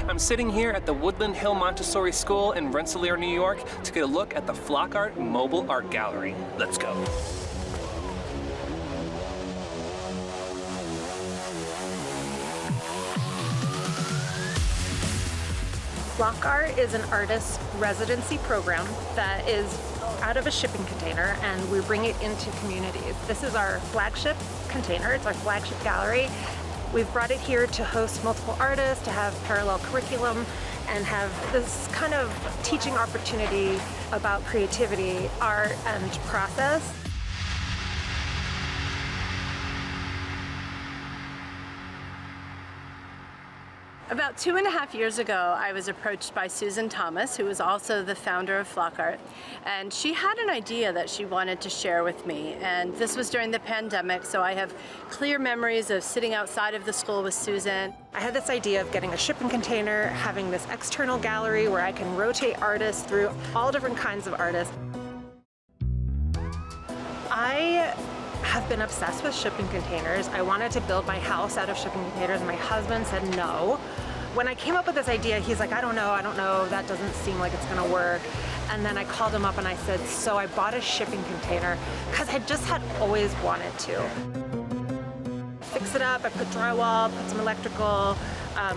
I'm sitting here at the Woodland Hill Montessori School in Rensselaer, New York to get a look at the Flock Art Mobile Art Gallery. Let's go. Flock Art is an artist residency program that is out of a shipping container, and we bring it into communities. This is our flagship container. It's our flagship gallery. We've brought it here to host multiple artists, to have parallel curriculum, and have this kind of teaching opportunity about creativity, art, and process. About 2.5 years ago, I was approached by Susan Thomas, who is also the founder of Flock Art, and she had an idea that she wanted to share with me. And this was during the pandemic, so I have clear memories of sitting outside of the school with Susan. I had this idea of getting a shipping container, having this external gallery where I can rotate artists through all different kinds of artists. I have been obsessed with shipping containers. I wanted to build my house out of shipping containers, and my husband said no. When I came up with this idea, he's like, I don't know, that doesn't seem like it's gonna work. And then I called him up and I said, so I bought a shipping container because I just had always wanted to. Fix it up, I put drywall, put some electrical,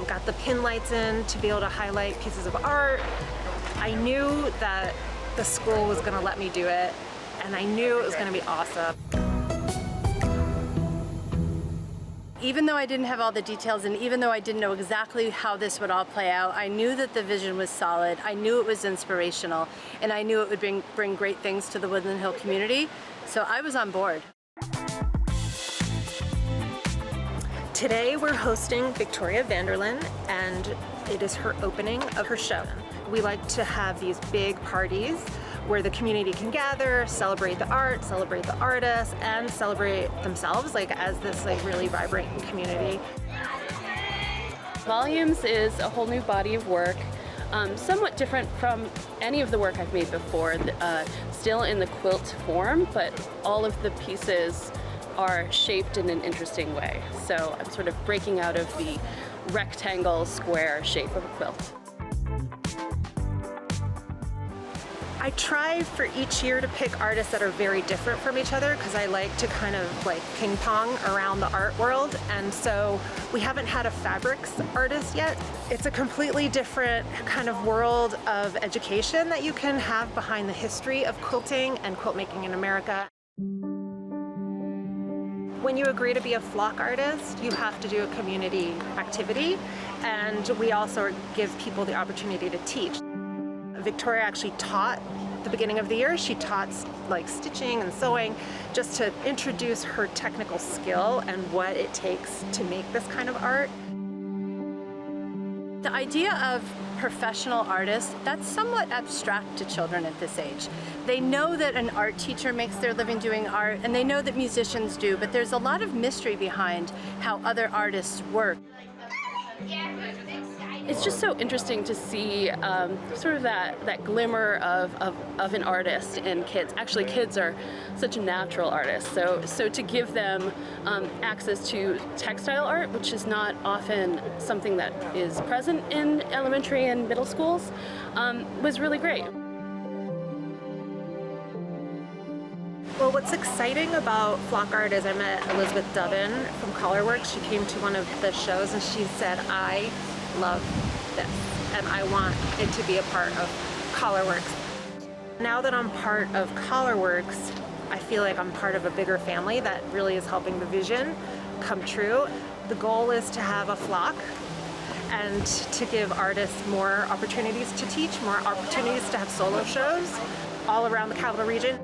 got the pin lights in to be able to highlight pieces of art. I knew that the school was gonna let me do it, and I knew it was gonna be awesome. Even though I didn't have all the details, and even though I didn't know exactly how this would all play out, I knew that the vision was solid, I knew it was inspirational, and I knew it would bring great things to the Woodland Hill community, so I was on board. Today we're hosting Victoria Vanderlyn, and it is her opening of her show. We like to have these big parties where the community can gather, celebrate the art, celebrate the artists, and celebrate themselves as this really vibrant community. Volumes is a whole new body of work, somewhat different from any of the work I've made before, still in the quilt form, but all of the pieces are shaped in an interesting way. So I'm sort of breaking out of the rectangle, square shape of a quilt. I try for each year to pick artists that are very different from each other because I like to kind of ping pong around the art world, and so we haven't had a fabrics artist yet. It's a completely different kind of world of education that you can have behind the history of quilting and quilt making in America. When you agree to be a flock artist, you have to do a community activity, and we also give people the opportunity to teach. Victoria actually taught the beginning of the year. She taught stitching and sewing just to introduce her technical skill and what it takes to make this kind of art. The idea of professional artists, that's somewhat abstract to children at this age. They know that an art teacher makes their living doing art, and they know that musicians do, but there's a lot of mystery behind how other artists work. It's just so interesting to see sort of that glimmer of an artist in kids. Actually, kids are such natural artists, so to give them access to textile art, which is not often something that is present in elementary and middle schools, was really great. Well, what's exciting about Flock Art is I met Elizabeth Dubbin from Colorworks. She came to one of the shows and she said, I love this and I want it to be a part of Colorworks. Now that I'm part of Colorworks, I feel like I'm part of a bigger family that really is helping the vision come true. The goal is to have a flock and to give artists more opportunities to teach, more opportunities to have solo shows all around the Capital Region.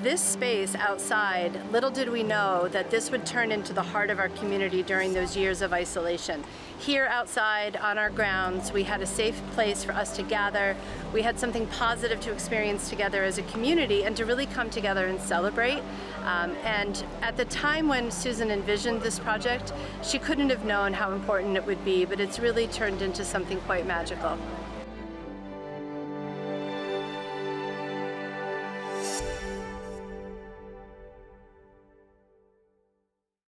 This space outside, little did we know that this would turn into the heart of our community during those years of isolation. Here outside on our grounds, we had a safe place for us to gather. We had something positive to experience together as a community and to really come together and celebrate. And at the time when Susan envisioned this project, she couldn't have known how important it would be, but it's really turned into something quite magical.